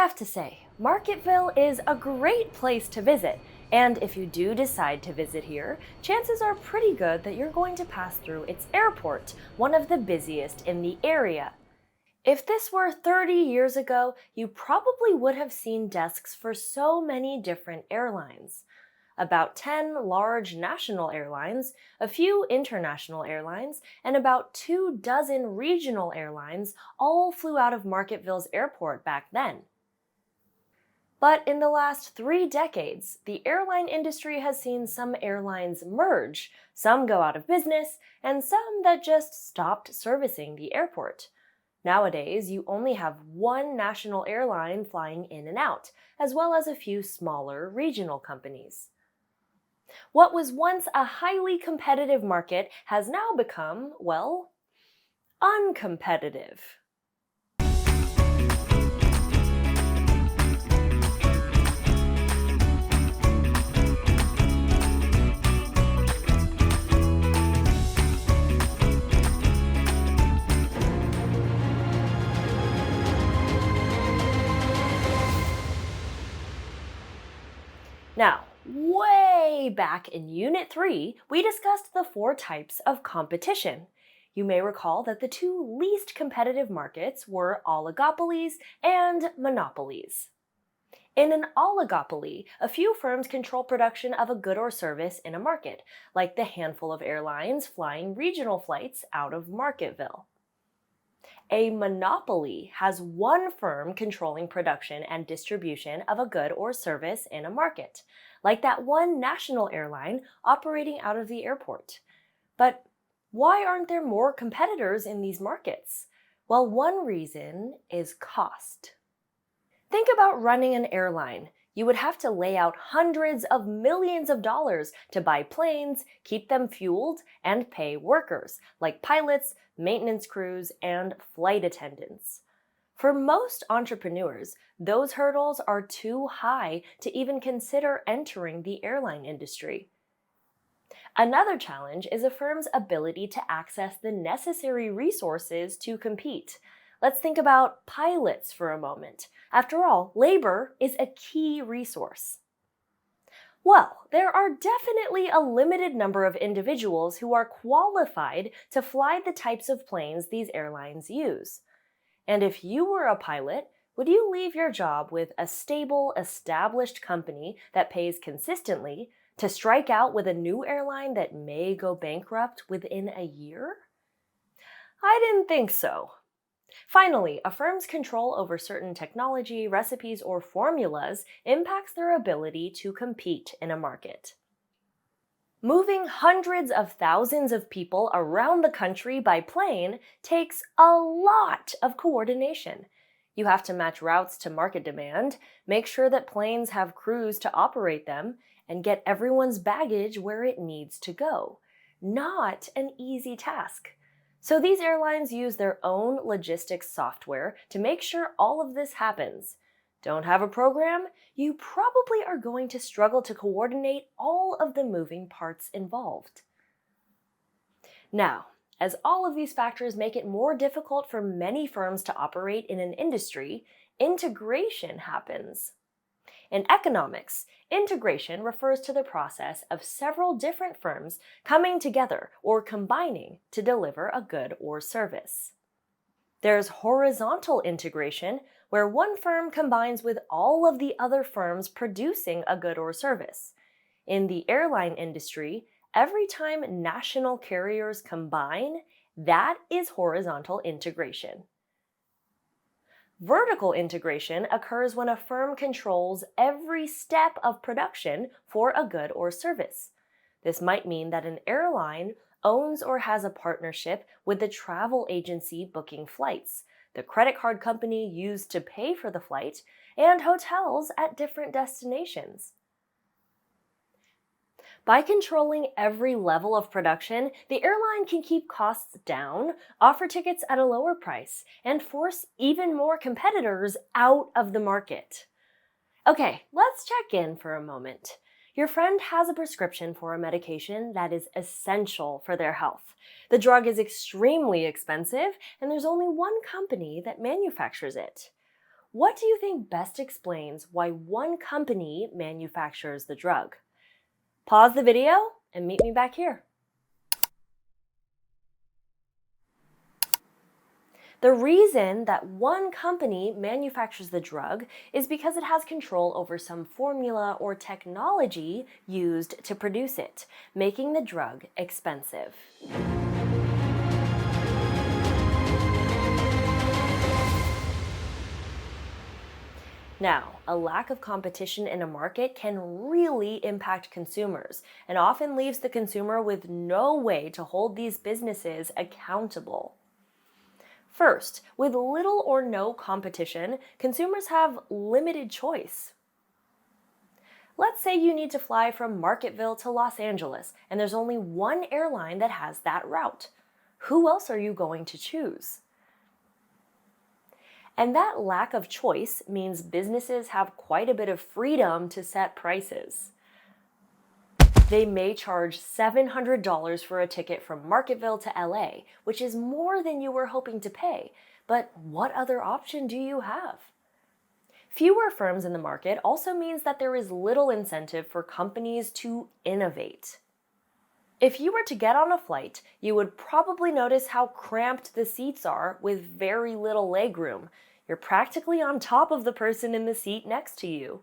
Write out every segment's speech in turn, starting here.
have to say, Marketville is a great place to visit, and if you do decide to visit here, chances are pretty good that you're going to pass through its airport, one of the busiest in the area. If this were 30 years ago, you probably would have seen desks for so many different airlines. About 10 large national airlines, a few international airlines, and about 24 regional airlines all flew out of Marketville's airport back then. But in the last 3 decades, the airline industry has seen some airlines merge, some go out of business, and some that just stopped servicing the airport. Nowadays, you only have one national airline flying in and out, as well as a few smaller regional companies. What was once a highly competitive market has now become, well, uncompetitive. Now, way back in Unit 3, we discussed the 4 types of competition. You may recall that the 2 least competitive markets were oligopolies and monopolies. In an oligopoly, a few firms control production of a good or service in a market, like the handful of airlines flying regional flights out of Marketville. A monopoly has one firm controlling production and distribution of a good or service in a market, like that one national airline operating out of the airport. But why aren't there more competitors in these markets? Well, one reason is cost. Think about running an airline. You would have to lay out hundreds of millions of dollars to buy planes, keep them fueled, and pay workers, like pilots, maintenance crews, and flight attendants. For most entrepreneurs, those hurdles are too high to even consider entering the airline industry. Another challenge is a firm's ability to access the necessary resources to compete. Let's think about pilots for a moment. After all, labor is a key resource. Well, there are definitely a limited number of individuals who are qualified to fly the types of planes these airlines use. And if you were a pilot, would you leave your job with a stable, established company that pays consistently to strike out with a new airline that may go bankrupt within a year? I didn't think so. Finally, a firm's control over certain technology, recipes, or formulas impacts their ability to compete in a market. Moving hundreds of thousands of people around the country by plane takes a lot of coordination. You have to match routes to market demand, make sure that planes have crews to operate them, and get everyone's baggage where it needs to go. Not an easy task. So these airlines use their own logistics software to make sure all of this happens. Don't have a program? You probably are going to struggle to coordinate all of the moving parts involved. Now, as all of these factors make it more difficult for many firms to operate in an industry, integration happens. In economics, integration refers to the process of several different firms coming together or combining to deliver a good or service. There's horizontal integration, where one firm combines with all of the other firms producing a good or service. In the airline industry, every time national carriers combine, that is horizontal integration. Vertical integration occurs when a firm controls every step of production for a good or service. This might mean that an airline owns or has a partnership with the travel agency booking flights, the credit card company used to pay for the flight, and hotels at different destinations. By controlling every level of production, the airline can keep costs down, offer tickets at a lower price, and force even more competitors out of the market. Okay, let's check in for a moment. Your friend has a prescription for a medication that is essential for their health. The drug is extremely expensive, and there's only one company that manufactures it. What do you think best explains why one company manufactures the drug? Pause the video and meet me back here. The reason that one company manufactures the drug is because it has control over some formula or technology used to produce it, making the drug expensive. Now, a lack of competition in a market can really impact consumers and often leaves the consumer with no way to hold these businesses accountable. First, with little or no competition, consumers have limited choice. Let's say you need to fly from Marketville to Los Angeles, and there's only one airline that has that route. Who else are you going to choose? And that lack of choice means businesses have quite a bit of freedom to set prices. They may charge $700 for a ticket from Marketville to LA, which is more than you were hoping to pay. But what other option do you have? Fewer firms in the market also means that there is little incentive for companies to innovate. If you were to get on a flight, you would probably notice how cramped the seats are with very little legroom. You're practically on top of the person in the seat next to you.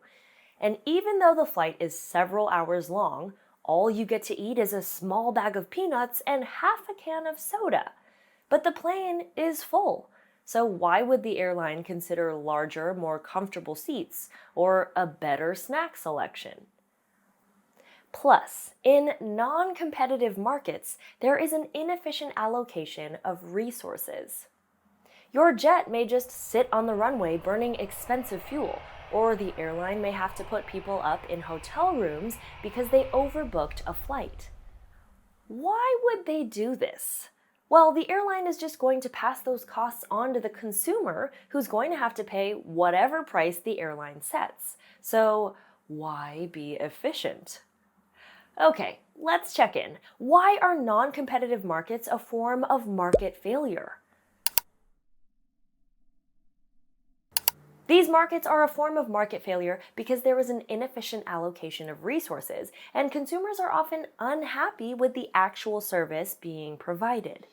And even though the flight is several hours long, all you get to eat is a small bag of peanuts and half a can of soda. But the plane is full. So why would the airline consider larger, more comfortable seats or a better snack selection? Plus, in non-competitive markets, there is an inefficient allocation of resources. Your jet may just sit on the runway burning expensive fuel, or the airline may have to put people up in hotel rooms because they overbooked a flight. Why would they do this? Well, the airline is just going to pass those costs on to the consumer, who's going to have to pay whatever price the airline sets. So, why be efficient? Okay, let's check in. Why are non-competitive markets a form of market failure? These markets are a form of market failure because there is an inefficient allocation of resources, and consumers are often unhappy with the actual service being provided.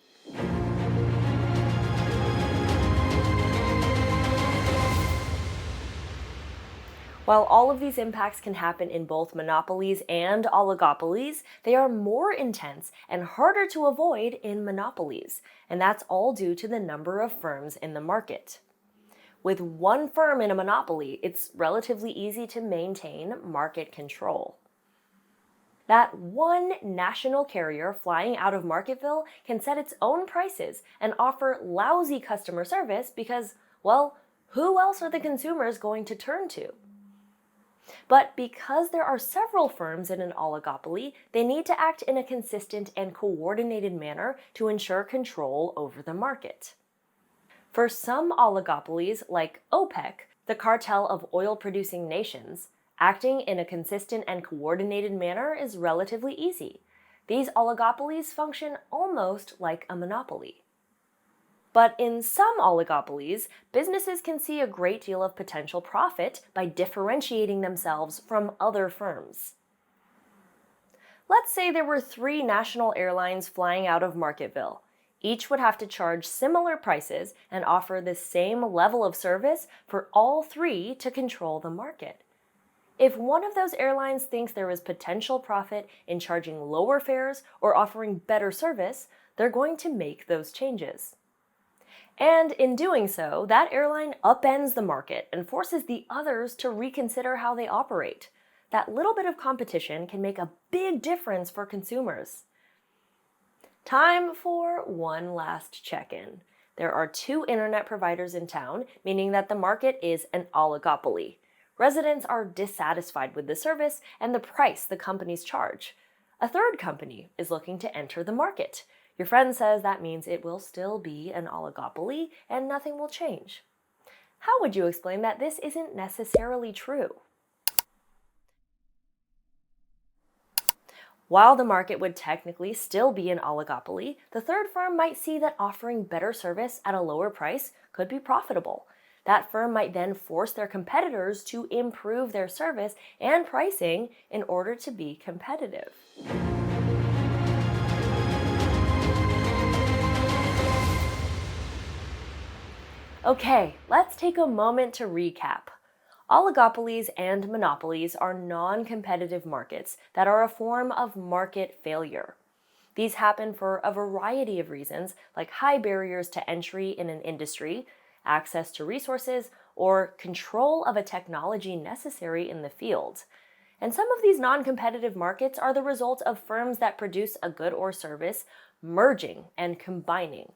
While all of these impacts can happen in both monopolies and oligopolies, they are more intense and harder to avoid in monopolies, and that's all due to the number of firms in the market. With one firm in a monopoly, it's relatively easy to maintain market control. That one national carrier flying out of Marketville can set its own prices and offer lousy customer service because, well, who else are the consumers going to turn to? But because there are several firms in an oligopoly, they need to act in a consistent and coordinated manner to ensure control over the market. For some oligopolies, like OPEC, the cartel of oil-producing nations, acting in a consistent and coordinated manner is relatively easy. These oligopolies function almost like a monopoly. But in some oligopolies, businesses can see a great deal of potential profit by differentiating themselves from other firms. Let's say there were 3 national airlines flying out of Marketville. Each would have to charge similar prices and offer the same level of service for all 3 to control the market. If one of those airlines thinks there is potential profit in charging lower fares or offering better service, they're going to make those changes. And in doing so, that airline upends the market and forces the others to reconsider how they operate. That little bit of competition can make a big difference for consumers. Time for one last check-in. There are 2 internet providers in town, meaning that the market is an oligopoly. Residents are dissatisfied with the service and the price the companies charge. A third company is looking to enter the market. Your friend says that means it will still be an oligopoly and nothing will change. How would you explain that this isn't necessarily true? While the market would technically still be an oligopoly, the third firm might see that offering better service at a lower price could be profitable. That firm might then force their competitors to improve their service and pricing in order to be competitive. Okay, let's take a moment to recap. Oligopolies and monopolies are non-competitive markets that are a form of market failure. These happen for a variety of reasons, like high barriers to entry in an industry, access to resources, or control of a technology necessary in the field. And some of these non-competitive markets are the result of firms that produce a good or service merging and combining.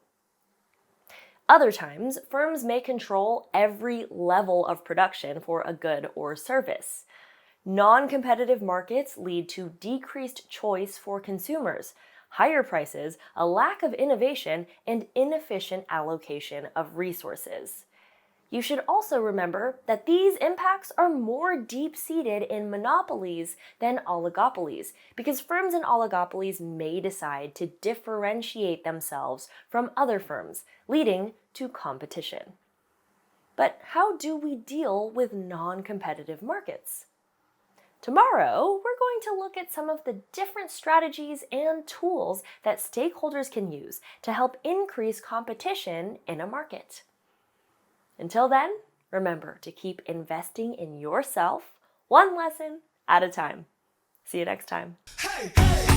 Other times, firms may control every level of production for a good or service. Non-competitive markets lead to decreased choice for consumers, higher prices, a lack of innovation, and inefficient allocation of resources. You should also remember that these impacts are more deep-seated in monopolies than oligopolies, because firms in oligopolies may decide to differentiate themselves from other firms, leading to competition. But how do we deal with non-competitive markets? Tomorrow, we're going to look at some of the different strategies and tools that stakeholders can use to help increase competition in a market. Until then, remember to keep investing in yourself, one lesson at a time. See you next time. Hey, hey.